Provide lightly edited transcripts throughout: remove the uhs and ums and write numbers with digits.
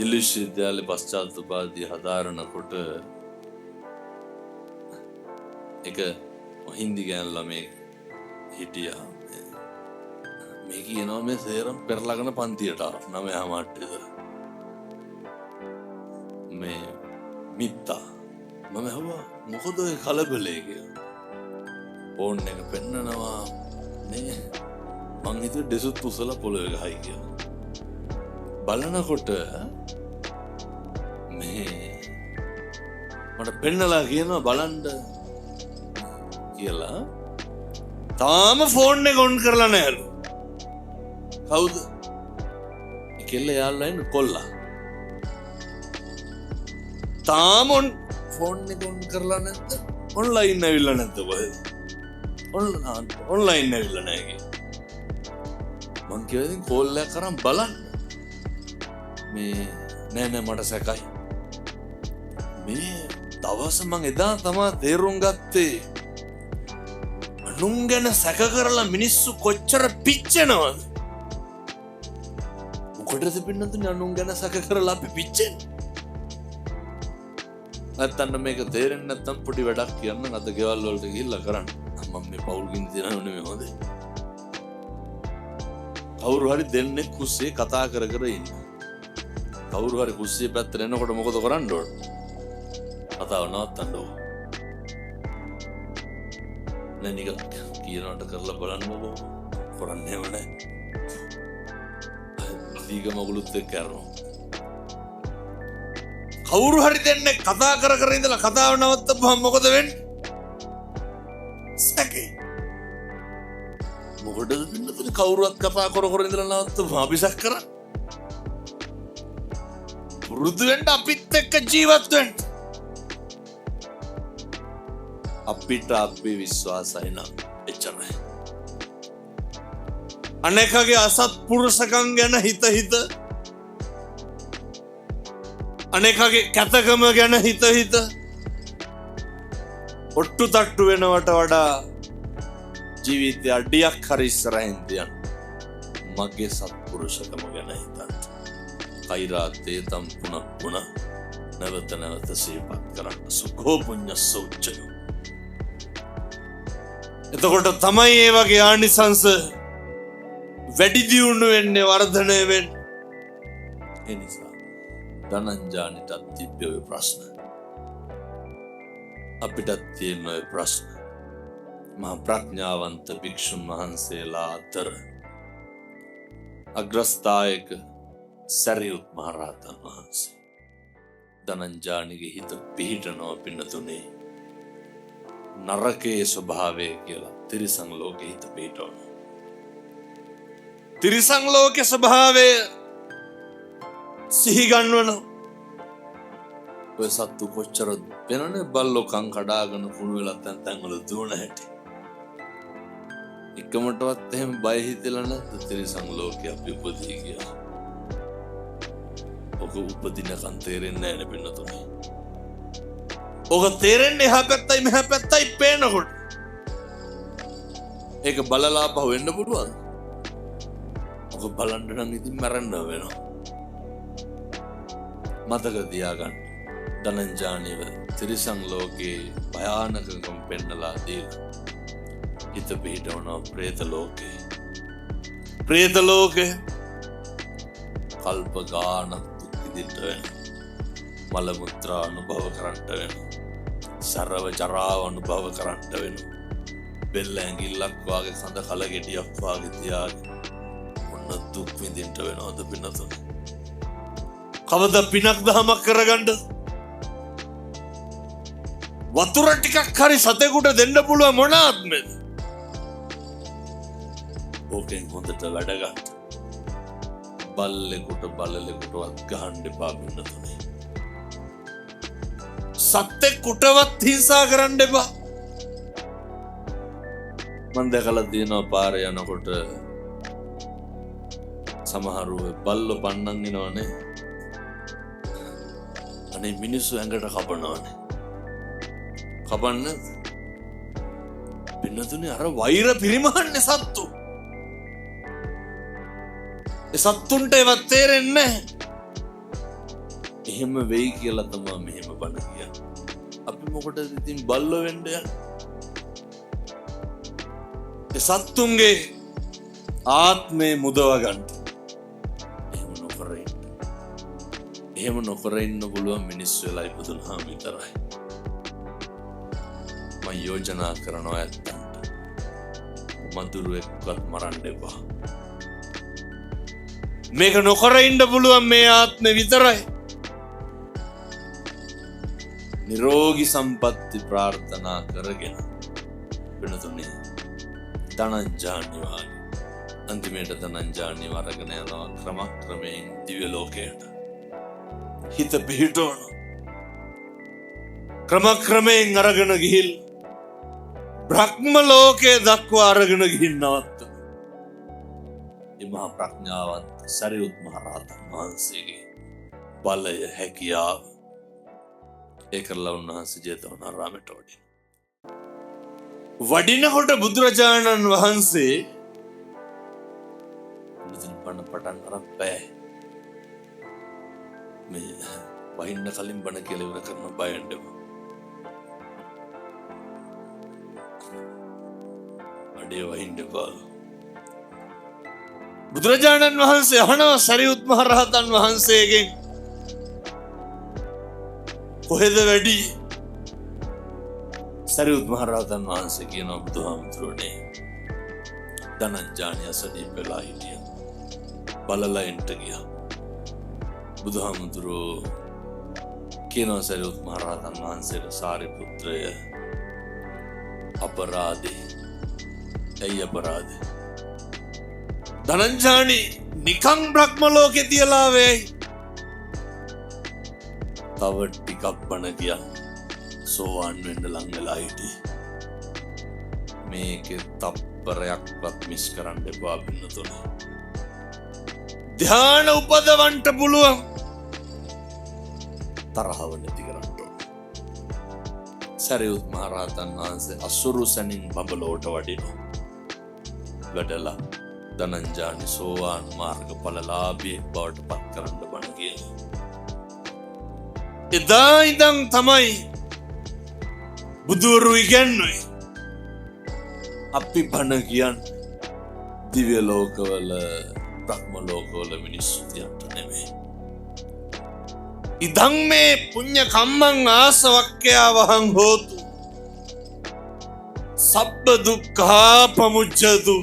දිල්ලි විශ්වවිද්‍යාලේ පශ්චාත්තුපාදී හදාරනකොට එක හින්දි ගෑනු ළමෙක් හිටියා. මේ කියනවා මේ සේරම පෙරලාගෙන පන්තියට ආවා. 9:00 විතර. මේ මිත්තා මම හුවා මොකද ඔය කලබලේ කියලා. ෆෝන් එක පෙන්නනවා මේ මං හිතුවේ දෙසුත් උසලා පොළවේ ගහයි කියලා. බලනකොට මේ මට පෙන්නලා කියනවා බලන්න කියලා. තාම ෆෝන් එක ඔන් කරලා නැහැලු. කවුද? කෙල්ල යාළුවා ඉන්න කොල්ලා. තාම ෆෝන් එක ඔන් කරලා නැද්ද? ඔන්ලයින් ඇවිල්ලා නැද්ද කොහෙද? ඔන්ලයින් ඇවිල්ලා නැහැ කිය. මං කිව්වා ඉතින් කෝල් එකක් කරන් බලන්න. මේ නෑ මට සැකයි. මේ දවස මං එදා තමයි තේරුම් ගත්තේ අනුන් ගැන සැක කරලා මිනිස්සු කොච්චර පිච්චෙනවද? මොකටද පින්නතුනේ අනුන් ගැන සැක කරලා අපි පිච්චෙන්නේ? නැත්තම් මේක තේරෙන්නේ නැත්තම් පොඩි වැඩක් කියන්න අද ගෙවල් වලට ගිහිල්ලා කරන්න. මම මේ පවුල් ගින්න තියනව නෙමෙයි හොඳේ. කවුරු හරි දෙන්නේ කුස්සියේ කතා කර කර ඉන්න. කවුරු හරි කුස්සියේ පැත්තට එනකොට මොකද කරන්න ඕන? කතාව නවත්තන්න ඕන. නැනික කියනකට කරලා බලන්නකෝ. කරන්නේම නැහැ. දීග මගුලුත් එක්ක කරනවා. කවුරු හරි දෙන්නේ කතා කර කර ඉඳලා කතාව නවත්තපුවම මොකද වෙන්නේ? සැකේ. මොකටද දෙන්නේ කවුරුවත් කතා කර කර ඉඳලා නවත්තපුවම අපි සැක කරා. පුරුදු වෙන්න අපිත් එක්ක ජීවත් වෙන්න. අපිට අපේ විශ්වාසයි නම් එච්චරයි. අනේකගේ අසත්පුරුෂකම් ගැන හිත අනේකගේ කැතකම ගැන හිත ඔට්ටු තට්ටු වෙනවට වඩා ජීවිතේ අඩියක් හරි ඉස්සරහින් තියන්න. මගේ සත්පුරුෂකම ගැන හිතන්න. කෛරාතේ තම් පුන නැවත සිහිපත් කරන්න. සුඛෝ පුඤ්ඤස්ස උච්චය. එතකොට තමයි ඒ වගේ ආනිසංස වැඩි දියුණු වෙන්නේ, වර්ධනය වෙන්නේ. ඒ නිසා ධනංජානිටත් තිබ්බේ ඔය ප්‍රශ්න. අපිටත් තියෙන ඔය ප්‍රශ්න. මහා ප්‍රඥාවන්ත භික්ෂුන් වහන්සේලා අතර අග්‍රස්ථායක සරියුත් මහ රහතන් වහන්සේ ධනංජානිගේ හිත පිහිටනවා පින්නතුනේ. නරකයේ ස්වභාවය කියලා තිරිසන් ලෝකේ හිත පිහිටවනවා. තිරිසන් ලෝකේ ස්වභාවය සිහි ගන්නවන ඔය සත්තු කොච්චර වෙනනේ බල්ලෝ කන් කඩාගෙන කුණු වෙලා තැන් වල දුවන හැටි. එකමටවත් එහෙම බය හිතෙලා නැද්ද තිරිසන් ලෝකේ අපි උපදී කියලා? ඔක උපදිනකන් තේරෙන්නේ නැහැ නේ පින්නතුනේ. ඔක තේරෙන්නේ එහා පැත්තයි මෙහා පැත්තයි පේනකොට. ඒක බලලා පහ වෙන්න පුළුවන්ද? ඔක බලන්න නම් ඉතින් මරන්න වෙනවා. මතක තියාගන්න. ධනංජානිව තිරිසන් ලෝකේ භයානකකම් පෙන්නලා දීලා හිත පිහිටවනවා പ്രേත ලෝකේ. പ്രേත ලෝකේ කල්ප ගානක් දුක් විඳින්න වෙනවා. මල මුත්‍රා අනුභව කරන්න වෙනවා. සරව ජරාව අනුභව කරන්න වෙනවා. බෙල්ල ඇඟිල්ලක් වාගේ සඳ කල ගෙඩියක් වාගේ තියාගෙන මොන දුක් විඳින්න වෙනවද පින්නතුනේ? කවදා පිනක් දහමක් කරගන්නද? වතුර ටිකක් හරි සතෙකුට දෙන්න පුළුවන් මොන ආත්මෙද? ඕකෙන් හොඳට වැඩ ගන්න. බලලෙකුටවත් ගහන්න එපා පින්නතුනේ. සතෙකුටවත් හිංසා කරන්න එපා. මම දැකලා තියෙනවා පාරේ යනකොට සමහරු බල්ලෝ පන්නන් එනවනේ. අනේ මිනිස්සු ඇඟට කපනවනේ. කපන්න පින්නතුනේ අර වෛර පිරිමහන්නේ සත්තු. ඒ සත්තුන්ට ඒවත් තේරෙන්නේ නැහැ. එහෙම වෙයි කියලා තමයි මෙහෙම බණ කියන්නේ. අපි මොකටද ඉතින් බල්ලෝ වෙන්න යන්නේ? ඒ සත්තුන්ගේ ආත්මේ මුදව ගන්න. එහෙම නොකර ඉන්න පුළුවන් මිනිස්සු වෙලා ඉපදුනහම විතරයි. මම යෝජනා කරනවා ඇත්තන්ට මදුරුවෙක්වත් මරන්න එපා. මේක නොකර ඉන්න පුළුවන් මේ ආත්මේ විතරයි. නිරෝගී සම්පatti ප්‍රාර්ථනා කරගෙන වෙනතුනේ ධනංජානි වාගේ අන්තිමේට ධනංජානි වරගෙන යනවා ක්‍රමක්‍රමයෙන් දිව්‍ය ලෝකයට. හිත පිහිටවන ක්‍රමක්‍රමයෙන් අරගෙන ගිහිල් බ්‍රහ්ම ලෝකයේ දක්වා අරගෙන ගිහින් නවත්තන මහා ප්‍රඥාවන්ත සරියුත් මහ රහතන් වහන්සේගේ බලය හැකියාව ඒ කරලා උන්වහන්සේ ජේතවනාරාමයට වඩිනකොට බුදුරජාණන් වහන්සේ බණ පටන් අරන් බෑ මේ වහින්න කලින් බණ කියලා ඉවර කරන බයෙන්ඩම අඩේ වහින්න බා බුදුරජාණන් වහන්සේ අහනවා සරියුත් මහ රහතන් වහන්සේගෙන් කොහෙද වැඩි? සරියුත් මහ රහතන් වහන්සේ කියනවා බුදුහාමුදුරනේ ධනංජානි අසනීප වෙලා හිටිය බලලා එන්ට ගියා. බුදුහාමුදුරෝ කියනවා සරියුත් මහ රහතන් වහන්සේට සාරිපුත්‍රය අපරාධේ. ඇයි අපරාධේ? ධනංජානි නිකං බ්‍රහ්ම ලෝකෙ තියලා වෙයි. තව ටිකක් බණ කියන්න සෝවාන් වෙන්න ලං වෙලා හිටියේ. මේකේ තප්පරයක්වත් මිස් කරන්න එපා පින්නතුනේ. ධ්‍යාන උපදවන්න පුළුවන්. තරහව නැති කරන්න ඕන. සරියුත් මහ රහතන් වහන්සේ අසුරු සැනින් බඹලෝට වඩිනවා. වැඩලා ධනංජානි සෝවාන් මාර්ගඵලලාභී බවට පත් කරන්න බණ කියනවා. එදා ඉඳන් තමයි බුදුවරු ඉගැන්වුවේ අපි බණ කියන්නේ දිව්‍ය ලෝකවල බ්‍රහ්ම ලෝකවල මිනිස්සු තියන්ට නෙමෙයි. ඉදං මේ පුඤ්ඤ කම්මං ආසවක්ඛ්‍යා වහං හෝතු සබ්බ දුක්ඛා පමුච්ඡතු.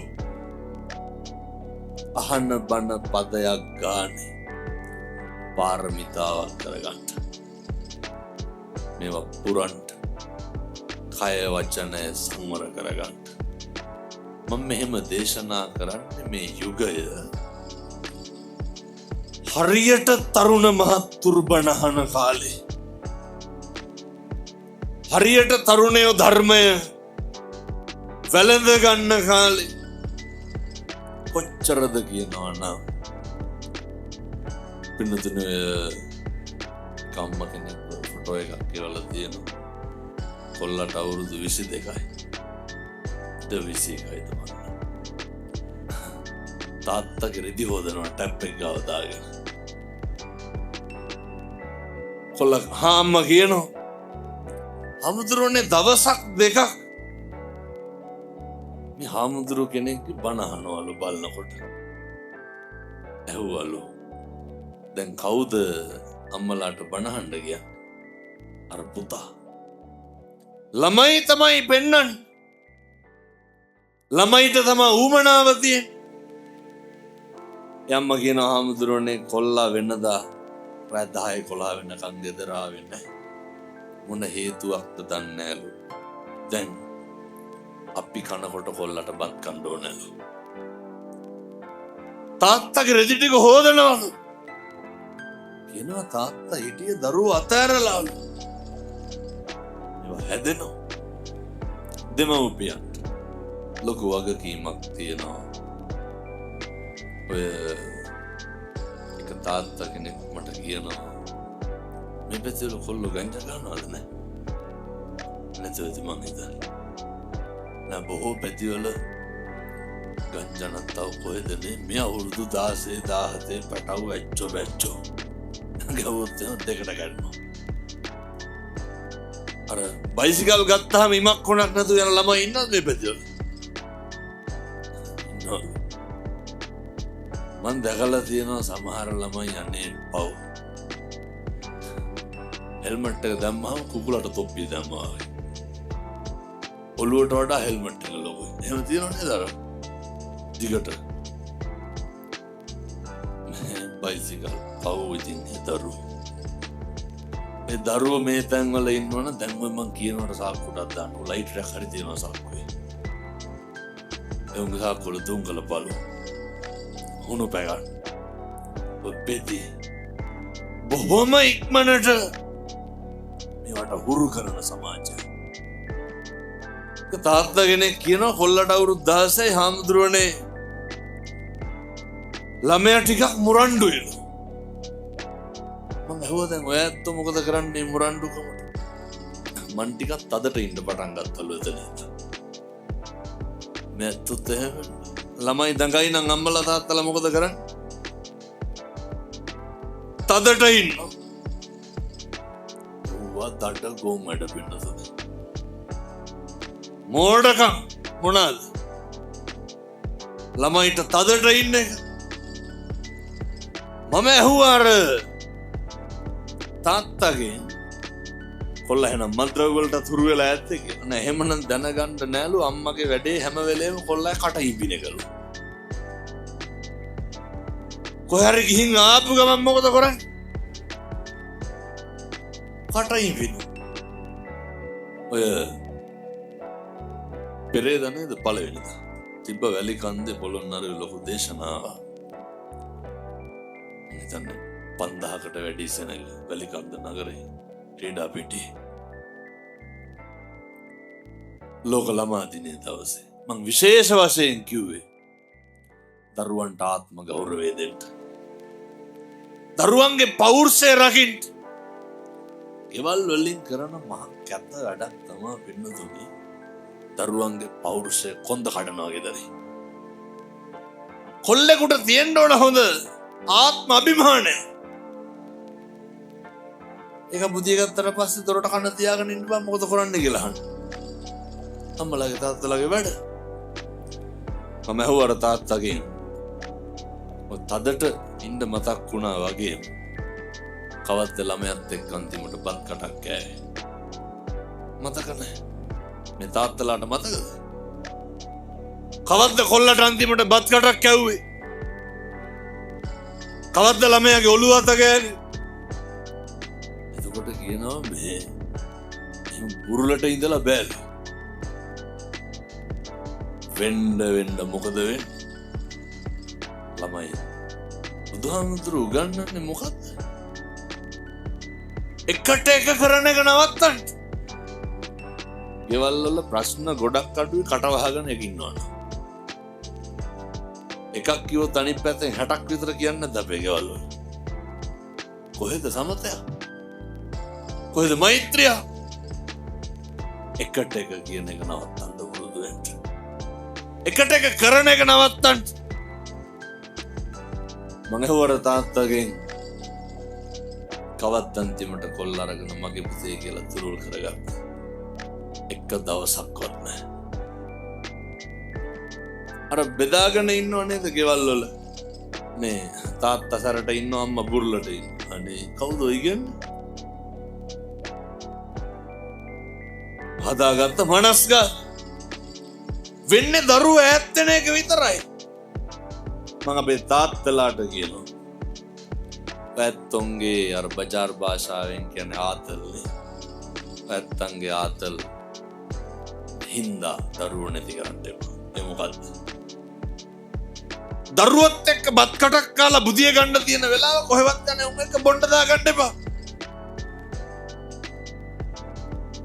අහන බණ පදයක් ගානේ පාරමිතාවක් කරගන්න. මේවා පුරන්ට කය වචනය සංවර කරගන්න. මම මෙහෙම දේශනා කරන්නේ මේ යුගය හරියට තරුණ මහත්තුරු බණ අහන කාලේ. හරියට තරුණයෝ ධර්මය වැළඳ ගන්න කාලේ. කොච්චරද කියනවා නම් පින්නතුනේ කම්ම කෙනෙක් ෆොටෝ එකක් කියලා තියෙනවා. කොල්ලට අවුරුදු 22යි. 21යි තමයි. තාත්තගේ රෙදි හොදනවා ටැප් එක ගාව දාගෙන. කොල්ල හාම්ම කියනවා හාමුදුරුවනේ දවසක් දෙකක් මේ හාමුදුරුව කෙනෙක්ගේ බණ අහනවලු බලනකොට. ඇහුවලු දැන් කවුද අම්මලාට බණ අහන්න ගියා? අර පුතා. ළමයි තමයි පෙන්නන්නේ. ළමයිට තමයි ඌමනාව තියෙන්නේ. යම්ම කියන හාමුදුරුවනේ කොල්ලා වෙන්නදා රාත් 10-11 වෙනකන් ගෙදර ආවෙ නැහැ. මොන හේතුවක්ද දන්නේ නැලු. දැන් අපි කනකොට කොල්ලට බත් කන්න ඕනලු. තාත්තගේ රෙදි ටික හොදනවලු. කියනවා තාත්තා හිටිය දරුවෝ අතෑරලාලු. ඒවා හැදෙනවා. දෙමව්පියන්ට ලොකු වගකීමක් තියෙනවා. ඔය එක තාත්තා කෙනෙක් මට කියනවා මේ පැත්තේ කොල්ලෝ ගංජා ගන්නවද නැහැ? නැතුවද මං හිතන්නේ. නෑ බොහෝ පැතිවල ගංජා නැත්තව කොහෙද මේ අවුරුදු 16 17 පැටව ඇච්චෝ බැච්චෝ ගැහුවොත් එහෙම දෙකට ගන්නවා. අර බයිසිකල් ගත්තාම ඉමක් කොනක් නැතුව යන ළමයි ඉන්නවද මේ පැතිවල? මං දැකලා තියෙනවා සමහර ළමයි යන්නේ පව්. හෙල්මට් එක දැම්මම කුකුලට තොප්පිය දැම්මා වගේ. ඔළුවට වඩා හෙල්මට් එක ලොකුයි. එහෙම තියෙනව නේද අර? දිගට. බයිසිකල් පව් ඉතින් ඒ දරුවෝ මේ තැන්වල ඉන්නවනම් දැන් මම කියනවට සාක්කුටක් දාන්න. ලයිට් එකක් හරි තියෙනවා සාක්කුවේ. ඒ උංග සාක්කුවල දුංගල බලු. හුණු පැගන්න. ඔබෙදී බොහොම ඉක්මනට මේවට හුරු කරන සමාජය. තාත්තා කෙනෙක් කියනවා කොල්ලට අවුරුදු 16යි හාමුදුරුවනේ ළමයා ටිකක් මුරණ්ඩු වෙනවා. මම ඇහුවා දැන් ඔය ඇත්තෝ මොකද කරන්නේ මුරණ්ඩුකමට? මං ටිකක් තදට ඉන්න පටන් ගත්තලු එතන. මේ ඇත්තොත් එහෙම ළමයි දඟයි නම් අම්මලා තාත්තලා මොකද කරන්නේ? තදට ඉන්න. ඌවා තඩ ගොම් වැඩ පින්නසද? මෝඩකම් මොනවාද? ළමයිට තදට ඉන්න එක. මම ඇහුවා අර තාත්තගේ කොල්ල එහෙනම් මද්ද්‍රව්‍ය වලට තුරු වෙලා ඇත්තේ කියලා. නෑ එහෙමනම් දැනගන්න නෑලු අම්මගේ වැඩේ හැම වෙලේම කොල්ලයි කට ඉබිනකලු. කොහේ හරි ගිහින් ආපු ගමන් මොකද කරන්නේ? කට ඉබිනු. ඔය පෙරේද නේද පළවෙනිදා තිබ්බ වැලි කන්දේ පොළොන්නරුවේ ලොකු දේශනාවක්. හිතන්නේ 5000කට වැඩි සෙනග වැලිකන්ද නගරේ ක්‍රීඩා පිටියේ ලෝක ළමා දිනේ දවසේ මං විශේෂ වශයෙන් කිව්වේ දරුවන්ට ආත්ම ගෞරවය දෙන්න. දරුවන්ගේ පෞරුෂය රකින්න. ගෙවල් වලින් කරන මහ කැත වැඩක් තමයි පින්නතුනි. දරුවන්ගේ පෞරුෂය කොන්ද කඩනවා ගෙදරේ. කොල්ලෙකුට තියෙන්න ඕන හොඳ ආත්ම අභිමානය. ඒක බුදිය ගත්තට පස්සේ දොරට කන තියාගෙන ඉන්න බෑ මොකද කරන්නේ කියලා අහන්න. අම්මලාගේ තාත්තලාගේ වැඩ. මම ඇහුවා තාත්තගෙන්. ඔය තදට ඉන්න මතක් වුණා වගේ. කවද්ද ළමයාත් එක්ක අන්තිමට බත් කටක් කෑවේ. මතක නැහැ. මේ තාත්තලාට මතකද? කවද්ද කොල්ලට අන්තිමට බත් කටක් කැව්වේ? කවද්ද ළමයාගේ ඔළුව අත ගෑවේ? එතකොට කියනවා මේ බුරුලට ඉඳලා බෑලු. වෙන්න මොකද වෙන්නේ? ළමයි බුදුහාමුදුරු උගන්වන්නේ මොකද්ද? එකට එක කරන එක නවත්තන්න. ගෙවල් වල ප්‍රශ්න ගොඩක් අඩුයි කට වහගෙන එක ඉන්නවනේ. එකක් කිව්වොත් අනිත් පැත්තෙන් 60ක් විතර කියන්න නැද්ද අපේ ගෙවල් වල? කොහෙද සමතය? කොහෙද මෛත්‍රිය? එකට එක කියන එක නවත්තන්න පුරුදු වෙන්න. එකට එක කරන එක නවත්තන්න. මම හවර තාත්තගෙන් කවද්ද අන්තිමට කොල්ල අරගෙන මගේ පුතේ කියලා තුරුල් කරගත්තා. එක දවසක්වත් නැහැ. අර බෙදාගෙන ඉන්නව නේද ගෙවල් වල? මේ තාත්තා සැරට ඉන්නව අම්මා බුරුලට ඉන්නවා. අනේ කවුද ඉගෙන්නේ? හදාගත්ත මනස්ගා වෙන්නේ දරුවෝ ඈත් වෙන එක විතරයි. මම අපේ තාත්තලාට කියනවා. පැත්තොන්ගේ අර බජාර් භාෂාවෙන් කියන්නේ ආතල්නේ. පැත්තන්ගේ ආතල් හින්දා දරුවෝ නැති කරන්න එපා. ඒ මොකද්ද? දරුවොත් එක්ක බත් කටක් කාලා බුදිය ගන්න තියෙන වෙලාව කොහෙවත් යන්නේ උන් එක්ක බොණ්ඩ දා ගන්න එපා.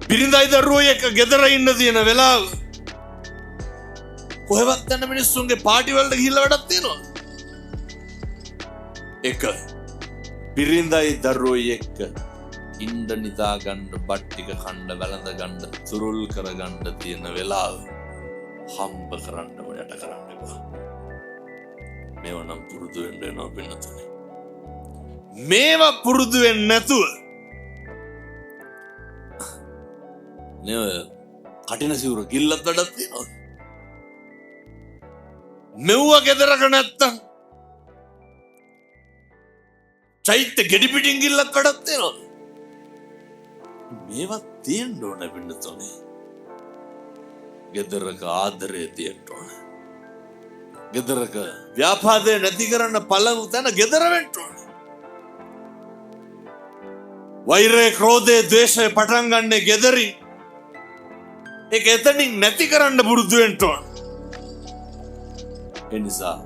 බිරිඳයි දරුවෝ එක්ක ගෙදර ඉන්න තියෙන වෙලාව කොහෙවත් යන මිනිස්සුන්ගේ පාටි වලට ගිහිල්ලා වැඩක් තියෙනවා. එක බිරිඳයි දරුවෝ එක්ක ඉන්න නිදා ගන්න බත් ටික කන්න වැළඳ ගන්න තුරුල් කර ගන්න තියෙන වෙලාව හම්බ කරන්න යට කරන්න එපා. මේව නම් පුරුදු වෙන්න වෙනවා පින්නතුනේ. මේවා පුරුදු වෙන්නේ නැතුව නේ කටින සිවුර කිල්ලත් වැඩක් තියෙනවා. මෙව්ව ගෙදරක නැත්තම් චෛත්‍ය ගෙඩි පිටින් කිල්ලක් වැඩක් තියෙනවා. මේවා තියෙන්න ඕන පින්නතෝනේ. ගෙදරක ආදරය තියෙන්න ඕන. ගෙදරක ව්‍යාපාදේ නැති කරන්න පළමු තැන ගෙදර වෙන්න ඕන. වෛරය, ක්‍රෝධය, ද්වේෂය පටන් ගන්න ගෙදරින්. ඒක එතනින් නැති කරන්න පුරුදු වෙන්න ඕන. ඒ නිසා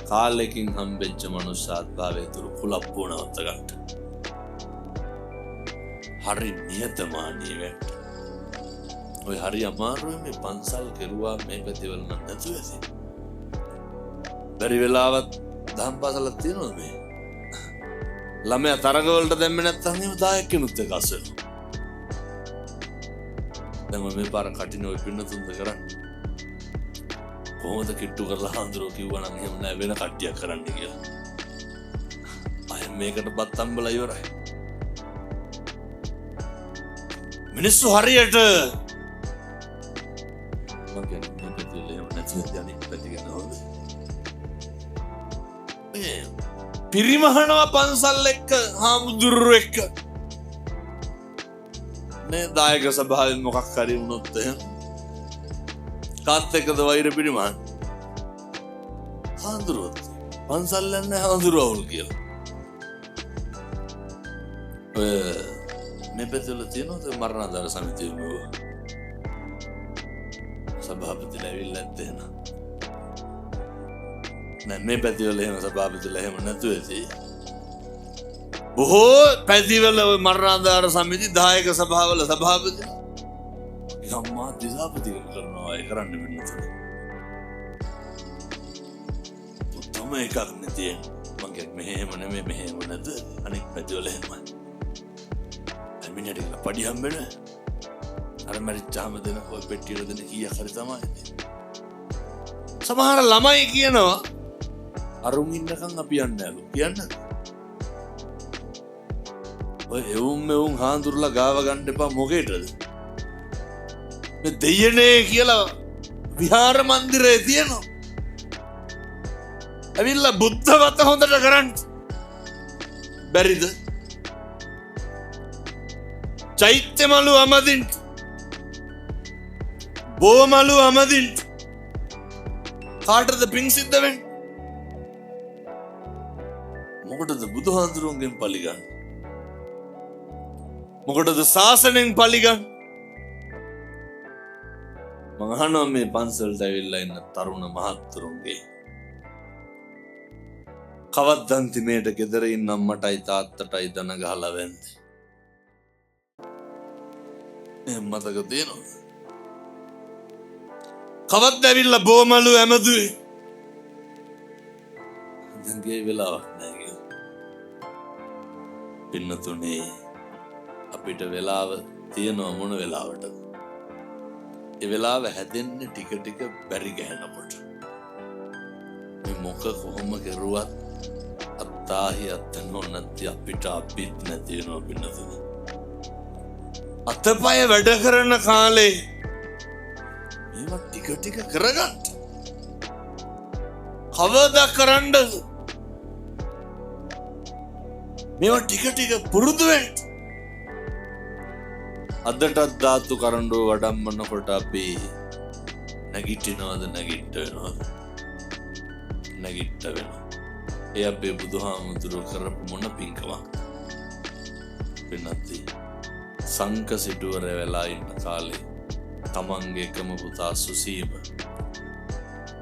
කාලෙකින් හම්බෙච්ච මනුෂ්‍යාත්භාවය තුරු කුලප්පුව නවත්ත ගන්න. හරි නියතමානී වෙන්න. ඔය හරි අමාරුයි මේ පන්සල් කෙරුවා මේ පැතිවල නම් නැතුව ඇති. බැරි වෙලාවත් දහම් පාසලක් තියෙනවද මේ? ළමයා තරගවලට දැම්මේ නැත්නම් එහෙම දායකෙනුත් එක අස වෙනවා. දැන් මේ පාර කටින ඔය පින්නතුන්ද කරන්නේ. කොහොමද කිට්ටු කරලා හඳුරෝ කිව්වා නම් එහෙම නෑ වෙන කට්ටියක් කරන්න කියලා. අය මේකට බත් අම්බලා ඉවරයි. මිනිස්සු හරියට මම කියන්නේ මේ පැතිවල එහෙම නැති අනිත් පැති ගැන හොඳ. පිරිමහනවා පන්සල් එක්ක හාමුදුරුවෝ එක්ක. මේ දායක සභාවෙන් මොකක් හරි වුණොත් එහෙම කාත් එක්කද වෛර පිරිමහන. හාමුදුරුවෝ පන්සල් යන්නේ හාමුදුරුවෝ කියලා. ඔය මේ පැතිවල තියෙනවද මරණාධාර සමිතිය මෙව? සභාපතිලා ඇවිල්ලා නැත්තේ නේද? නෑ මේ පැතිවල එහෙම සභාපතිලා එහෙම නැතුව ඇති. බොහෝ පැතිවල මරණාධාර සමිති දායක සභාවල සභාපති ගම්මා දිසාපතිකම කරනවා. ඒ කරන්න වෙන්නේ නැහැ. උත්තම එකක් නෙතිය. මම කියන්නේ මෙහෙම නෙමෙයි මෙහෙම නැද අනිත් පැතිවල එහෙමයි. මිනිහට පඩි හම්බෙන අර මරිච්චාම දෙන ඔය පෙට්ටියට දෙන කීයක් හරි තමයි. සමහර ළමයි කියනවා අරුන් ඉන්නකම් අපි යන්නේ නෑලු. කියන්න. ඔය එවුම් හාඳුරලා ගාව ගන්න එපා මොකේද? මේ දෙයනේ කියලා විහාර මන්දිරේ තියෙනවා. ඇවිල්ලා බුද්ධ වත හොඳට කරන්න බැරිද? චෛත්‍ය මලු අමදින් බෝ මලු අමදින් කාටද පිං සිද්ධ වෙන්නේ? මොකටද බුදුහාඳුරුවන්ගෙන් පලි ගන්න? මොකටද ශාසනයෙන් පලි ගන්න? මං අහනවා මේ පන්සලට ඇවිල්ලා ඉන්න තරුණ මහත්තුරුන්ගේ කවද්ද අන්තිමේට ගෙදර ඉන්න අම්මටයි තාත්තටයි දන ගහලා වෙන්නේ? එහෙම මතක තියෙනවද? කවද්ද ඇවිල්ලා බෝමලු ඇමදුවේ? දැන් ගේ වෙලාවක් නෑ කියලා. පින්නතුනේ අපිට වෙලාව තියෙනවා මොන වෙලාවටද? ඒ වෙලාව හැදෙන්නේ ටික ටික බැරි ගහනකොට. මේ මොක කොහොම කරුවත් අත්තාහි අත්තනෝ නැති අපිට අපිත් නැති වෙනවා පින්නතුනේ. අතපය වැඩ කරන කාලේ මේවා ටික ටික කරගන්න. කවදා කරන්නද? මේවා ටික ටික පුරුදු වෙන්න. අදටත් ධාතු කරඬුව වඩම්මනකොට අපි නැගිටිනවද නැගිට වෙනවද? නැගිට වෙනවා. ඒ අපේ බුදුහාමුදුරුවෝ කරපු මොන පින්කමක්? වෙනත්ති සංක සිටුවර වෙලා ඉන්න කාලේ තමන්ගේ එකම පුතා සුසීම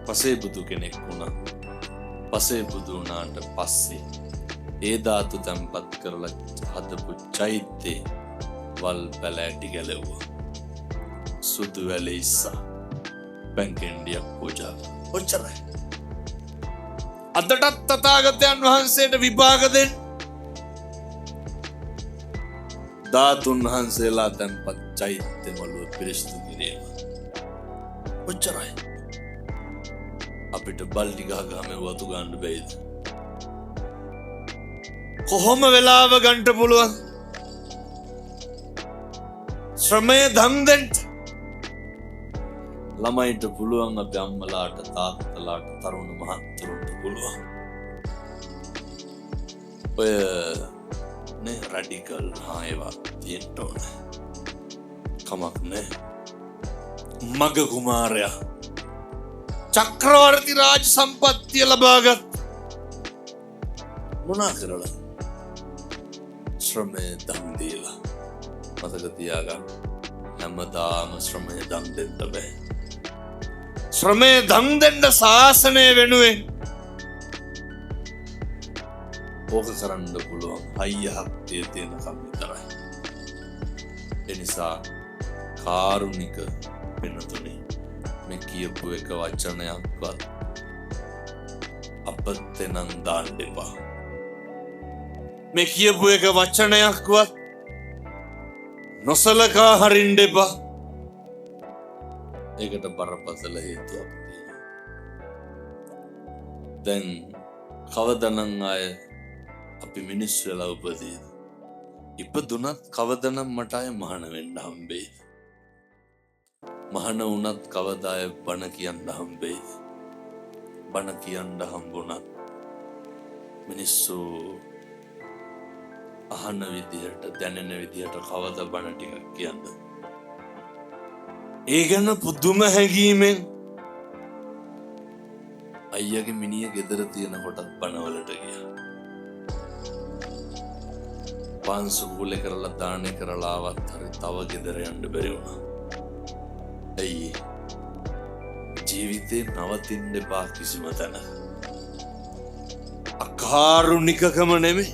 පසේ බුදු කෙනෙක් වුණා. පසේ බුදු වුණාට පස්සේ ඒ ධාතු තැන්පත් කරලා හදපු චෛත්‍යේ වල් පැලෑටි ගැලෙව්වා. සුදු වැලේ ඉස්සා පැන්කෙන්ඩියක් පූජා. ඔච්චරයි. අදටත් තථාගතයන් වහන්සේට විභාග දෙන්න ධාතුන් වහන්සේලා තැන්පත් චෛත්‍ය මළුව පිරිසිදු කිරීම. ඔච්චරයි. අපිට බල්ටි ගහගම වතු ගන්න බැයිද? කොහොම වෙලාව ගන්න පුළුවන් ශ්‍රමය දන් දෙන්න ළමයිට පුළුවන් අපි අම්මලාට තාත්තලාට තරුණ මහත්තුරුන්ට පුළුවන් ඔය නේ රැඩිකල් ඒවා තියෙන්න ඕන කමක් නෑ මග කුමාරයා චක්‍රවර්ති රාජ සම්පත්තිය ලබාගත් මොනා කරලා ශ්‍රමය දන් දීලා මතක තියාගන්න හැමදාම ශ්‍රමය දන් දෙන්න බෑ ශ්‍රමය දන් දෙන්න ශාසනය වෙනුවෙන් ඕක කරන්න පුළුවන් හයියහක්තිය තියෙනකම් විතරයි එනිසා කාරුණික වෙනතුනේ මේ කියපු එක වචනයක්වත් අපත්තෙනම් දාන්න එපා මේ කියපු එක වචනයක්වත් නොසලකා හරින්න එපා ඒකට බරපතල හේතුවක් තියෙනවා දැන් කවදනම් අය අපි මිනිස්සු වෙලා උපදීද ඉපදුනත් කවදනම් මට අය මහාන වෙන්න හම්බෙයිද මහාන වුණත් කවදා අය බණ කියන්න හම්බෙයිද බණ කියන්න හම්බුණත් මිනිස්සු අහන විදිහට දැනෙන විදිහට කවදා බණ ටිකක් කියන්න ඒ ගැන පුදුම හැඟීමෙන් අයියාගේ මිනිහ ගෙදර තියෙන කොටත් බණවලට ගියා පාන්සු කුලේ කරලා දානේ කරලා ආවත් හරි තව ගෙදර යන්න බැරි වුණා ඇයි ජීවිතේ නවතින්න එපා කිසිම තැන අකාරුණිකකම නෙමෙයි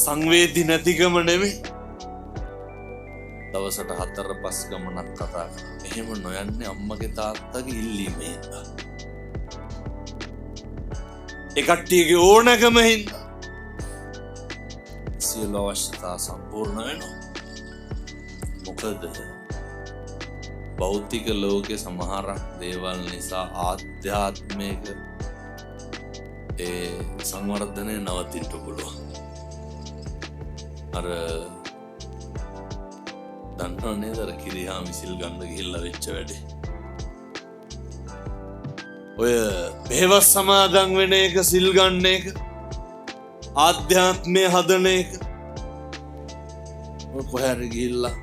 සංවේදී නැතිකම නෙමෙයි දවසට 4-5 ගමනක් කතා කරා එහෙම නොයන්නේ අම්මගේ තාත්තගේ ඉල්ලීමේ හින්දා ඒ කට්ටියගේ ඕනකම හින්දා සියලු අවශ්‍යතා සම්පූර්ණ වෙනවා මොකද භෞතික ලෝකේ සමහරක් දේවල් නිසා ආධ්‍යාත්මික ඒ සංවර්ධනය නවතින්න පුළුවන් අර දන්නවනේ අර කිරිහා මිසිල් ගන්න ගිහිල්ලා වෙච්ච වැඩේ ඔය බේවස් සමාදන් වෙන එක සිල් ගන්න එක ආධ්‍යාත්මය හදන එක ඔය කොහේ හරි ගිහිල්ලා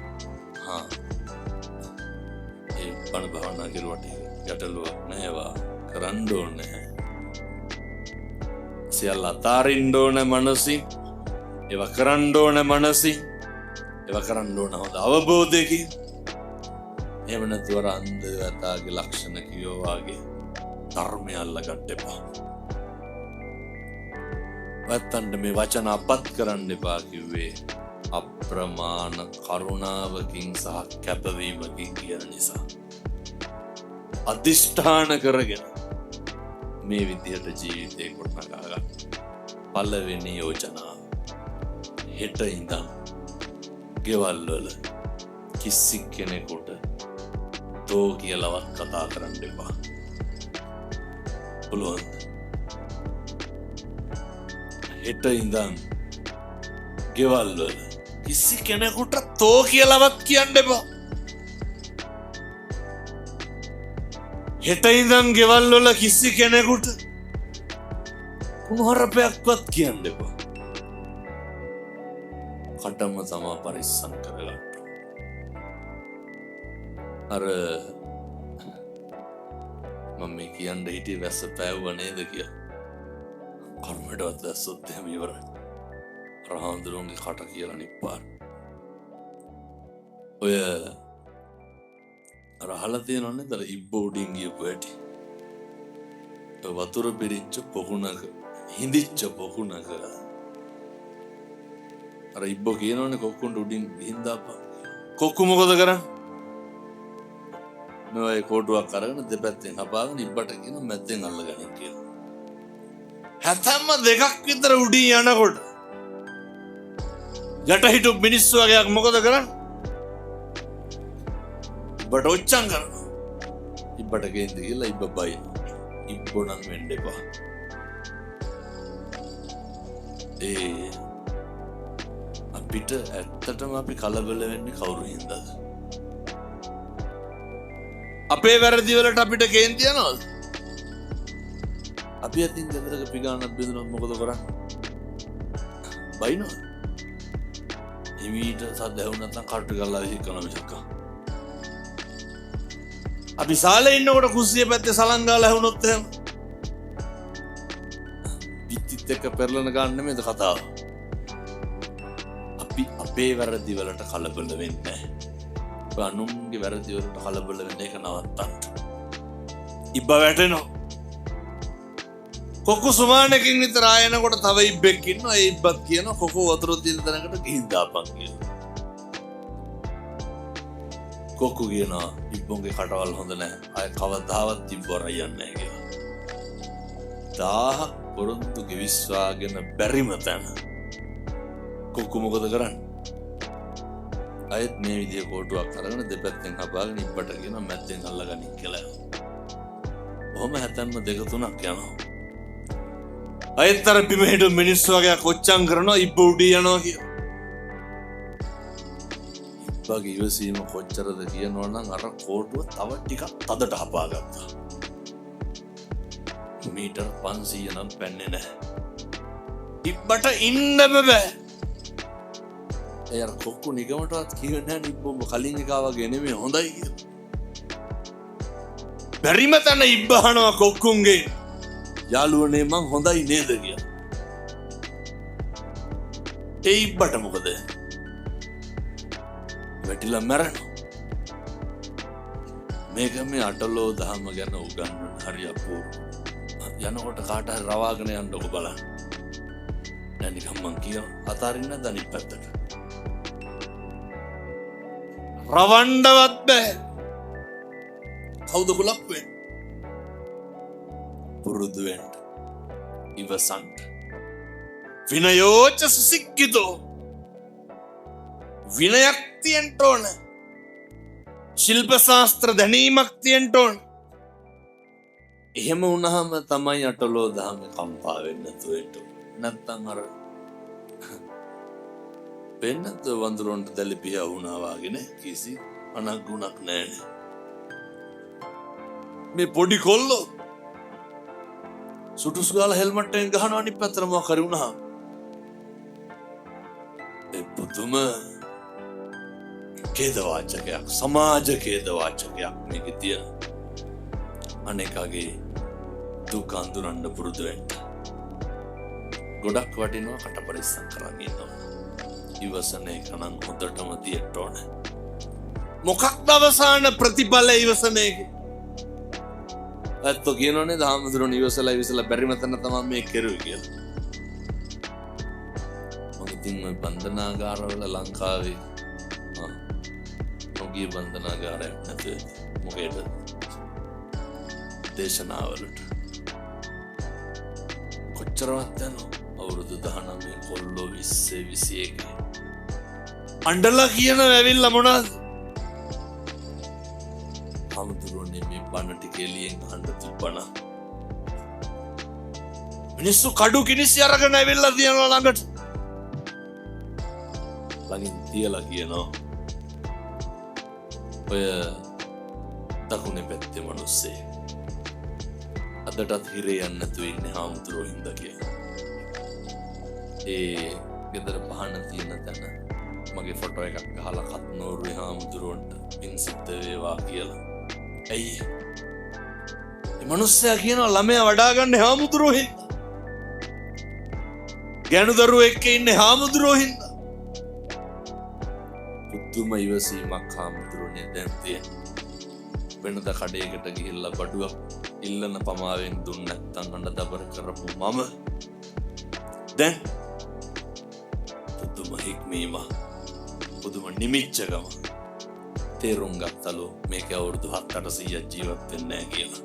ඒ බණ භාවනා කරුවට ගැටලුවක් නෑවා කරන්න ඕනේ සියල්ල අතාරින්න ඕනේ මනසින් ඒවා කරන්න ඕනේ මනසින් ඒවා කරන්න ඕන හොඳ අවබෝධයකින් එහෙම නැතුව අන්ධ වතාගේ ලක්ෂණ කියෝ වාගේ ධර්මය අල්ලගන්න එපා වත්තන්ට මේ වචන අපත් කරන්න එපා කිව්වේ අප්‍රමාණ කරුණාවකින් සහ කැපවීමකින් කියන නිසා අධිෂ්ඨාන කරගෙන මේ විදිහට ජීවිතේ ගොඩනගා ගන්න පළවෙනි යෝජනාව හෙට ඉඳන් ගෙවල් වල කිසි කෙනෙකුට තෝ කියලාවත් කතා කරන්න එපා පුළුවන් හෙට ඉඳන් ගෙවල් වල කිසි කෙනෙකුට තෝ කියලාවත් කියන්න එපා හෙට ඉඳන් ගෙවල් වල කිසි කෙනෙකුට කුණුහරුපයක්වත් කියන්න එපා කටම තමා පරිස්සම් කරගන්න අර මම කියන්න හිටියේ වැස්ස පෑවුව නේද කියලා කර්මයටවත් දැස්සොත් එහෙම ඉවරයි රහඳුරුන්ගේ කට කියලා නිප්පාර ඔය අර අහලා තියෙනවනේ දර ඉබ්බ උඩින් ගියපු හැටි වතුර පිරිච්ච පොකුණක හිඳිච්ච පොකුණක අර ඉබ්බ කියනවනේ කොක්කුන්ට උඩින් ගිහින් දාපන් කොක්කු මොකද කරන්නේ මේ ඔය කෝටුවක් අරගෙන දෙපැත්තෙන් හපාගෙන ඉබ්බට කියන මැද්දෙන් අල්ලගන්න කියලා හැතැම්ම දෙකක් විතර උඩින් යනකොට යට හිටු මිනිස්සු වගේක් මොකද කරන්නේ ඉබ්බට ඔච්චම් කරනවා ඉබ්බට ගේන්ද කියලා ඉබ්බ බයිනවා ඉබ්බෝ නම් වෙන්න එපා ඒ අපිට ඇත්තටම අපි කලබල වෙන්නේ කවුරු හින්දාද? අපේ වැරදි වලට අපිට කේන්ති යනවද? අපි අතින් ගෙදරක පිගානක් බෙදුනොත් මොකද කරන්නේ? බයිනවද? හිමීට සද්ද ඇහුනත් නම් කට්ට ගල්ලා විහිකන මිසක්. අපි සාලේ ඉන්නකොට කුස්සිය පැත්තේ සලං ගාලා ඇහුනොත් එහෙම පිටිත් එක්ක පෙරලන ගන්න නෙමෙයිද කතාව? අපි අපේ වැරදි වලට කලබල වෙන්නේ නැහැ. අනුන්ගේ වැරදි වලට කලබල වෙන එක නවත්තන්න. ඉබ්බ වැටෙනවා. කොකු සුමානකින් විතර ආයනකොට තව ඉබ්බෙක් ඉන්නවා. ඒ ඉබ්බත් කියනවා කොකු වතුර තියෙන තැනකට ගිහින් දාපන් කියලා. කොකු කියනවා ඉබ්බුන්ගේ කටවල් හොඳ නැහැ. ආය කවදාවත් ඉබ්බෝ රයන්නේ නැහැ කියලා. 1000 පොරොන්දු ගෙවිස්වාගෙන බැරිම තැන. කොකු මොකද කරන්නේ? අයත් මේ විදිය කෝටුවක් අරගෙන දෙපැත්තෙන් හපාගෙන ඉබ්බට කියන මැද්දෙන් අල්ලගනින් කියලා. ඔහොම හැතැම්ම 2-3ක් යනවා. අයත් අර බිම හිටු මිනිස්සු වගේ කොච්චම් කරනවා ඉබ්බ උඩ යනවා කියලා. ඉබ්බගේ ඉවසීම කොච්චරද කියනවනම් අර කෝටුව තව ටිකක් තදට හපාගත්තා. මීටර් 500 නම් පැන්නේ නැහැ. ඉබ්බට ඉන්න බෑ. එයාර කොක්කු නිගමටවත් කියන්නේ නැහැ ඉබ්බ කලින් එකා වගේ නෙමෙයි හොඳයි කියලා. බැරිම තැන ඉබ්බ අහනවා කොක්කුන්ගේ යාළුවනේ මං හොඳයි නේද කියලා. ඒ ඉබ්බට මොකද? වැටිලා මැරෙනවා. මේක මේ අටලෝ දහම ගැන උගන්වන හරි අපූර්ව. යනකොට කාට හරි රවාගෙන යන්නකො බලන්න. දැන් නිකන් මං කියනවා අතාරින්න දනිත් පැත්තට. රවණ්ඩවත් බෑ. කවුද කුලප් වෙන්නේ? පුරුදු වෙන්න. ඉවසන්න. විනයෝච සුසික්කිතෝ. විනයක් තියෙන්න ඕන. ශිල්ප ශාස්ත්‍ර දැනීමක් තියෙන්න ඕන. එහෙම වුණාම තමයි අටලෝ දහම කම්පා වෙන්නේ නැතුවට. නැත්තම් අර වෙන්නත් වඳුරන්ට දැලිපිය වුණා වගේ කිසි අනගුණක් නැහැ. මේ පොඩි කොල්ලෝ සුටුස් ගාලා හෙල්මට් එකෙන් ගහනවා අනිත් පැත්තට මොකක් හරි වුණා. ඒ පුදුම ඛේදවාචකයක් සමාජ ඛේදවාචකයක් මේකේ තියෙන. අනේකගේ දුක අඳුරන්න පුරුදු වෙන්න. ගොඩක් වටිනවා කට පරිස්සම් කරන් ඉන්නවා. ඉවසන එක නම් හොඳටම තියෙන්න ඕන. මොකක්ද අවසාන ප්‍රතිඵල ඉවසන එක? ඇත්ත කියනෝනේ දහම්දුරණ ඉවසලා බැරිම තැන තමයි මේ කෙරුවේ කියලා. මම ඉතින් මේ බන්ධනාගාරවල ලංකාවේ නොගිය බන්ධනාගාරයක් නැතුව මොකේද? දේශනාවලට කොච්චරවත් යනවා? අවුරුදු 19 කොල්ලෝ 20 21 අඬලා කියන ඇවිල්ලා මොනවද? හමුදුරනේ මේ බණ ටික එළියෙන් අහන්න තිබ්බන. මිනිස්සු කඩු කිනිසි අරගෙන ඇවිල්ලා තියනවා ළඟට. ළඟින් තියලා කියනවා ඔය දකුණේ පැත්තේ මිනිස්සේ අදටත් හිරේ යන්න නැතුව ඉන්නේ හාමුදුරුවෝ හින්දා කියලා. ඒ ගෙදර පහන තියෙන තැන මගේ ෆොටෝ එකක් ගහලා කත්නෝරුවේ හාමුදුරුවන්ට පින් සිද්ධ වේවා කියලා. ඇයි? මේ මිනිස්සයා කියනවා ළමයා වඩා ගන්න හාමුදුරුවෝ හින්දා. ගෑනු දරුවෝ එක්ක ඉන්නේ හාමුදුරුවෝ හින්දා. පුදුම ඉවසීමක් හාමුදුරුවනේ දැන් තියෙන්නේ. වෙනද කඩේකට ගිහිල්ලා බඩුවක් ඉල්ලන පමාවෙන් දුන්න නැත්තම් අඬ දබර කරපු මම දැන් පුදුම හික්මීම පුදුම නිමිච්චකම තේරුම් ගත්තලු මේක අවුරුදු 700 ජීවත් වෙන්නේ නැහැ කියලා.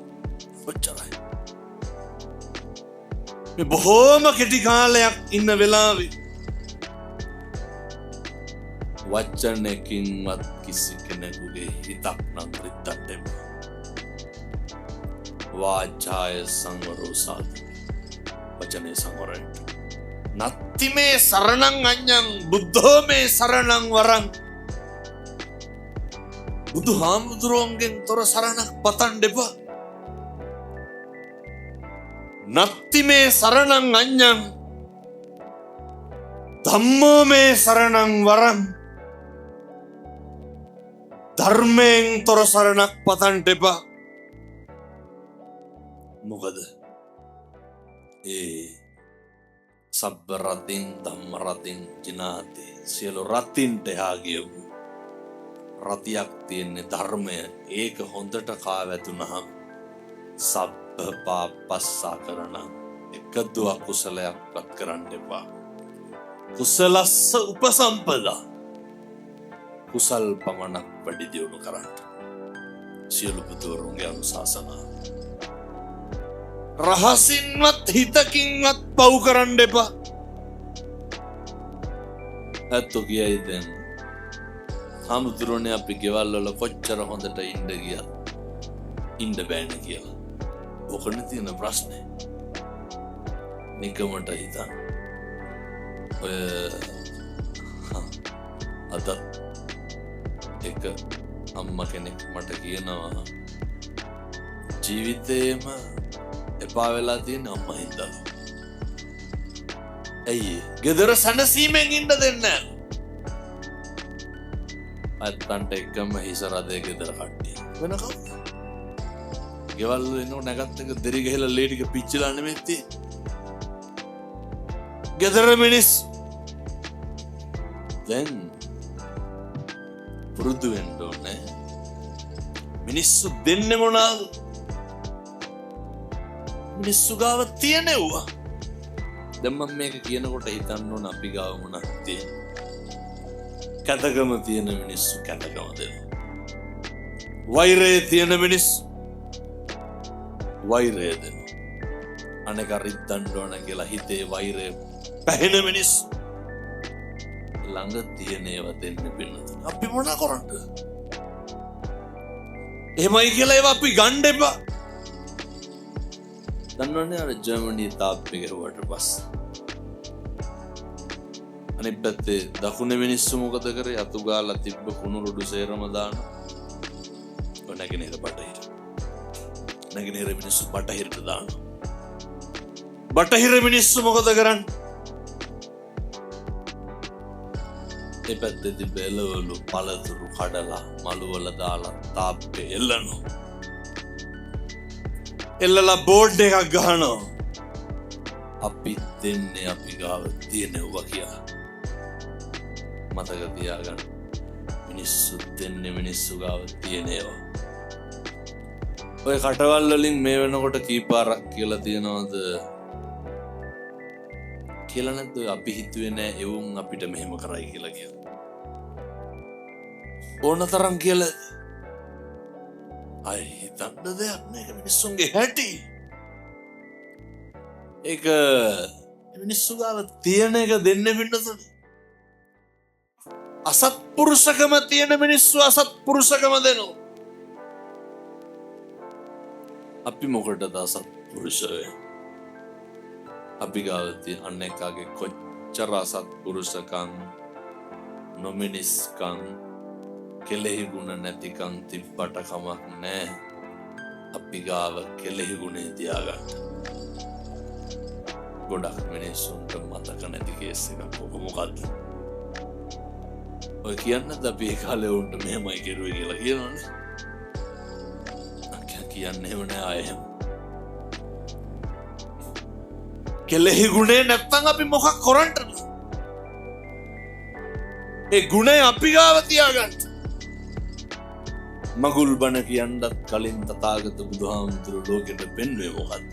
ඔච්චරයි. මේ බොහෝම කෙටි කාලයක් ඉන්න වෙලාවේ වචනකින්වත් කිසි කෙනෙකුගේ හිතක් නම් රිද්දන්න එපා. වාචාය සංවරෝ සාධු. වචනේ සංවරයට නත්ති මේ සරණං අඤ්ඤං බුද්ධෝ මේ සරණං වරං. බුදුහාමුදුරුවන්ගෙන් තොර සරණක් පතන්න එපා. නත්ති මේ සරණං අඤ්ඤං ධම්මෝ මේ සරණං වරං. ධර්මයෙන් තොර සරණක් පතන්න එපා. මොකද ඒ සබ්බ රතින් ධම්ම රතින් ජිනාති සියලු රතින්ට එහා ගියපු රතියක් තියෙන්නේ ධර්මය. ඒක හොඳට කාවැතුනහම සබ්බ පාපස්සා කරන එකදු අකුසලයක්වත් කරන්න එපා. කුසලස්ස උපසම්පදා කුසල් පමණක් වැඩි දියුණු කරන්න. සියලු පුතුවරුන්ගේ අනුශාසනා. රහසින්වත් හිතකින්වත් පව් කරන්න එපා. ඇත්තෝ කියයි දැන් හාමුදුරුවනේ අපි ගෙවල් වල කොච්චර හොඳට ඉන්න ගියත් ඉන්න බෑනේ කියලා. ඔකනේ තියෙන ප්‍රශ්නේ. නිකමට හිතන්න. ඔය අද එක අම්මා කෙනෙක් මට කියනවා ජීවිතේම එපා වෙලා තියෙන අම්මා හින්දා. ඇයි ගෙදර සැනසීමෙන් ඉන්න දෙන්නේ නැහැ. අත්තන්ට එකම හිස රදේ ගෙදර කට්ටිය. වෙන කවුද? ගෙවල් වල එනකොට නැගත් එක දෙරි ගහලා ලේ ටික පිච්චිලා නෙමෙයි තියෙන්නේ. ගෙදර මිනිස් දැන් පුරුදු වෙන්න ඕනේ. මිනිස්සු දෙන්නේ මොනවාද? මිනිස්සු ගාව තියෙනවා. දැන් මම මේක කියනකොට හිතන්න ඕන අපි ගාව මොනවද තියෙන්නේ? කැතකම තියෙන මිනිස්සු කැතකම දෙනවා. වෛරය තියෙන මිනිස්සු වෛරය දෙනවා. අනේක රිද්දන්න ඕන කියලා හිතේ වෛරය පැහෙන මිනිස්සු ළඟ තියෙන ඒවා දෙන්න පින්නතුනි. අපි මොන කරන්නද? එහෙමයි කියලා ඒවා අපි ගන්න එපා. දන්නවනේ අර ජර්මනි තාප්පේ ගහුවට පස්සේ අනිත් පැත්තේ දකුණේ මිනිස්සු මොකද කරේ? අතු ගාලා තිබ්බ කුණු රොඩු සේරම දාන. ඔය නැගෙනහිර බටහිර. නැගෙනහිර මිනිස්සු බටහිරට දාන. බටහිර මිනිස්සු මොකද කරන්නේ? ඒ පැත්තේ තිබ්බ එළවලු පළතුරු කඩලා මළු වල දාලා තාප්පේ එල්ලනවා. එල්ලලා බෝඩ් එකක් ගහනවා. අපි දෙන්නේ අපි ගාව තියෙනවා කියලා. මතක තියාගන්න. මිනිස්සු දෙන්නේ මිනිස්සු ගාව තියෙනවා. ඔය කටවල් වලින් මේ වෙනකොට කීපාරක් කියලා තියනවද? කියලා නැද්ද? අපි හිතුවේ නෑ එවුන් අපිට මෙහෙම කරයි කියලා කියලා. ඕනතරම් කියලා අය හිතන්න දෙයක් නෑ. මිනිස්සුන්ගේ හැටි. ඒක මිනිස්සු ගාව තියෙන එක දෙන්නේ පින්නතුනි. අසත්පුරුෂකම තියෙන මිනිස්සු අසත්පුරුෂකම දෙනවා. අපි මොකටද අසත්පුරුෂ වෙන්නේ? අපි ගාව තියෙන අනේකාගේ කොච්චර අසත්පුරුෂකම් නොමිනිස්කම් කෙලෙහි ගුණ නැතිකම් තිබ්බට කමක් නෑ. අපි ගාව කෙලෙහි ගුණේ තියාගන්න. ගොඩක් මිනිස්සුන්ට මතක නැති කේස් එකක්. ඔක මොකද්ද? ඔය කියන්නද අපි ඒ කාලේ උන්ට මෙහෙමයි කරුවේ කියලා කියනවනේ. කියන්නේ නෑ ආයෙ. කෙලෙහි ගුණේ නැත්තම් අපි මොකක් කරන්නද? ඒ ගුණේ අපි ගාව තියාගන්න. මගුල් බණ කියන්නත් කලින් තථාගත බුදුහාමුදුරුවෝ ලෝකෙට පෙන්වුවේ මොකක්ද?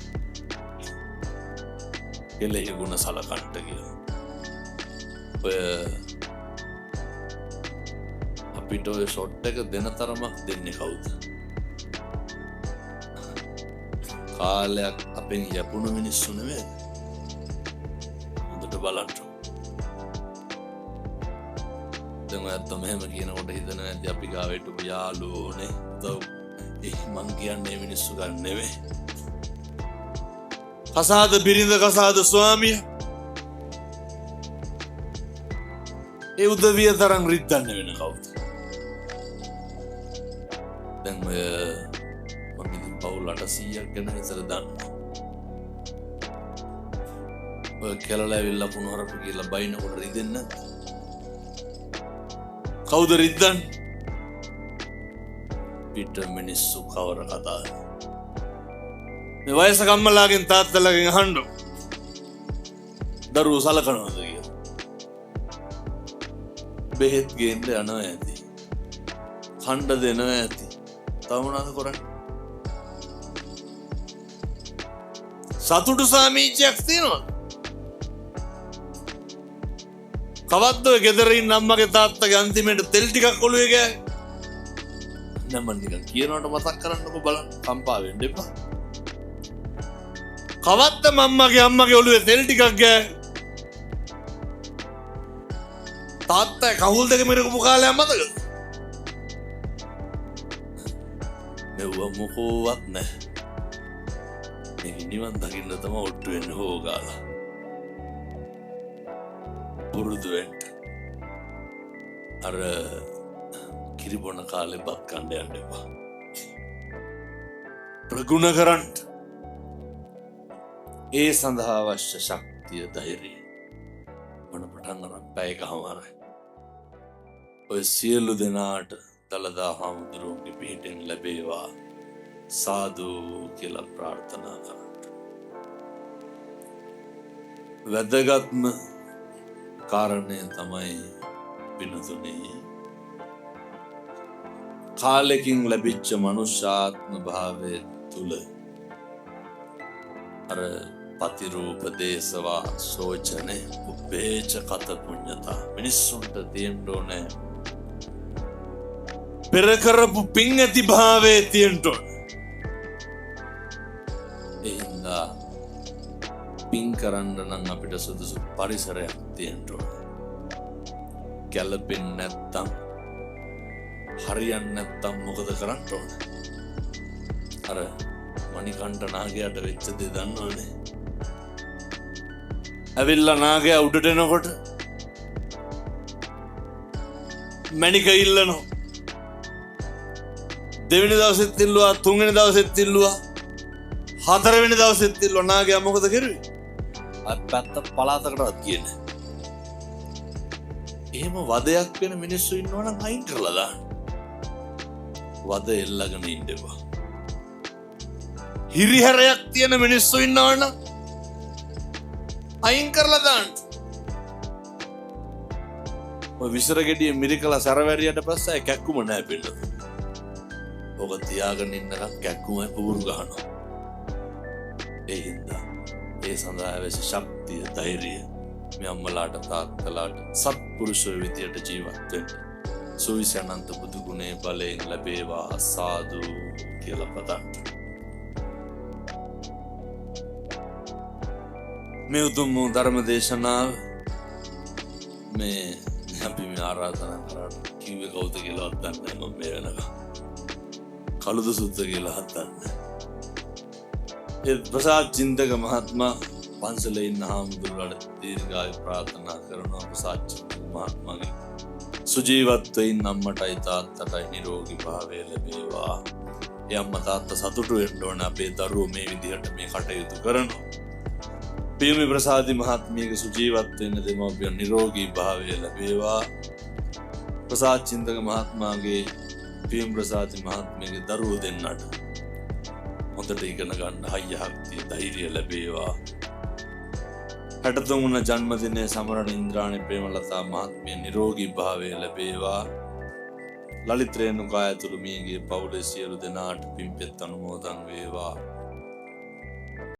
කෙලෙහි ගුණ සලකන්න කියලා. ඔය අපිට ඔය ෂොට් එක දෙන තරමක් දෙන්නේ කවුද? කාලයක් අපෙන් යපුණු මිනිස්සු නෙමෙයි. හොඳට බලන්න. දැන් ඔයත් මෙහෙම කියනකොට හිතන නැති අපි ගාවට යාළුවෝනේ. මං කියන්නේ මිනිස්සු ගන්න නෙමෙයි. කසාද බිරිඳ කසාද ස්වාමියා ඒ උදවිය තරම් රිද්දන්න වෙන කවුද? දැන් ඔය මම ඉතින් පවුල් 800ක් ගැන ඉතල දන්නවා. ඔය කෙලලා ඇවිල්ලා පුනහරපු කියලා බයිනකොට රිදෙන්න කවුද රිද්දන්නේ? පිට මිනිස්සු කවර කතාද? මේ වයසක අම්මලාගෙන් තාත්තලාගෙන් අහන්න දරුවෝ සලකනවාද කියලා. බෙහෙත් ගේන්න යනවා ඇති. කණ්ඩ දෙනවා ඇති. තව මොනවද කරන්නේ? සතුටු සාමීචයක් තියෙනවා. කවද්ද ඔය ගෙදර ඉන්න අම්මගේ තාත්තගේ අන්තිමේට තෙල් ටිකක් ඔළුවේ ගෑවේ? දැන් මම නිකන් කියනකොට මතක් කරන්නකො බලන්න. කම්පා වෙන්න එපා. කවද්ද මම්මගේ අම්මගේ ඔළුවේ තෙල් ටිකක් ගෑවේ? තාත්තා කහුල් දෙක මිරකපු කාලයක් මතකද? මෙව මොකෝවත් නැහැ. මේ නිවන් දකින්න තමයි ඔට්ටු වෙන්න හොගාලා. පුරුදු වෙන්න. අර කිරිබොන කාලේ බත් කන්න යන්න එපා. ප්‍රගුණ කරන්න. ඒ සඳහා අවශ්‍ය ශක්තිය ධෛර්යය මොන පටන් ගන්න පැයකමාරයි. ඔය සියලු දෙනාට දලදා හාමුදුරුවන්ගේ පිහිටෙන් ලැබේවා සාදු කියලා ප්‍රාර්ථනා කරන්න. වැදගත්ම කාරණය තමයි පිනතුනේ කාලෙකින් ලැබිච්ච මනුෂ්‍යාත්ම භාවය තුළ අර පතිරූප දේශවා සෝචනේ උපේච කත පුඤ්ඤතා මිනිස්සුන්ට තියෙන්න ඕනේ පෙර කරපු පින් ඇති භාවයේ තියෙන්න ඕනේ. එහෙනම් පින් කරන්න නම් අපිට සුදුසු පරිසරයක් තියෙන්න ඕනේ. ගැළපෙන්නේ නැත්තම් හරියන්නේ නැත්තම් මොකද කරන්න ඕනේ? අර මණිකණ්ඨ නාගයාට වෙච්ච දේ දන්නවනේ. ඇවිල්ලා නාගයා උඩට එනකොට මණික ඉල්ලනවා. දෙවෙනි දවසෙත් ඉල්ලුවා, තුන්වෙනි දවසෙත් ඉල්ලුවා, හතරවෙනි දවසෙත් ඉල්ලුවා. නාගයා මොකද කරුවේ? අත්පැත්ත පලාතකටවත් කියන්නේ. එහෙම වදයක් වෙන මිනිස්සු ඉන්නවනම් අයින් කරලා දාන්න. වද එල්ලගෙන ඉන්න එපා. හිරිහැරයක් තියෙන මිනිස්සු ඉන්නවනම් අයින් කරලා දාන්න. ඔය විසර ගෙඩිය මිරිකලා සැරවැරියට පස්සේ කැක්කුම නැහැ පිළිද. ඔක තියාගෙන ඉන්නකම් කැක්කුමයි පුපුරු ගහනවා. ඒ හින්දා ඒ සඳහා අවශ්‍ය ශක්තිය ධෛර්යය මේ අම්මලාට තාත්තලාට සත්පුරුෂයෝ විදියට ජීවත් වෙන්න සුවිසි අනන්ත බුදු ගුණේ බලයෙන් ලැබේවා සාදු කියලා පතන්න. මේ උතුම් ධර්ම දේශනාව මේ අපි මේ ආරාධනා කරා කිව්වේ කවුද කියලා දන්නේ මම මේ වෙනකම්. කළුද සුද්ධ කියලා හදන්නේ. ඒ ප්‍රසාද් චින්තක මහත්මයා පන්සලේ ඉන්න හාමුදුරුවන්ට දීර්ඝායු ප්‍රාර්ථනා කරනවා. ප්‍රසාද් චින්තක මහත්මයාගේ සුජීවත්වයේ ඉන්න අම්මටයි තාත්තටයි නිරෝගී භාවය ලැබේවා. ඒ අම්මා තාත්තා සතුටු වෙන්න ඕන අපේ දරුවෝ මේ විදිහට මේ කටයුතු කරනවා. පියුමි ප්‍රසාදි මහත්මියගේ සුජීවත් වෙන්න දෙමව්පියන් නිරෝගී භාවය ලැබේවා. ප්‍රසාද් චින්තක මහත්මයාගේ පියුමි ප්‍රසාදි මහත්මියගේ දරුවෝ දෙන්නට හොඳට ඉගෙන ගන්න හයිය ශක්තිය ධෛර්යය ලැබේවා. 63 වන ජන්මදිනයේ සමරණ ඉන්ද්‍රාණි ප්‍රේමලතා මහත්මිය නිරෝගී භාවය ලැබේවා. ලලිත් රේණුකා ඇතුළු මියගේ පවුලේ සියලු දෙනාට පින්පෙත් අනුමෝදන් වේවා.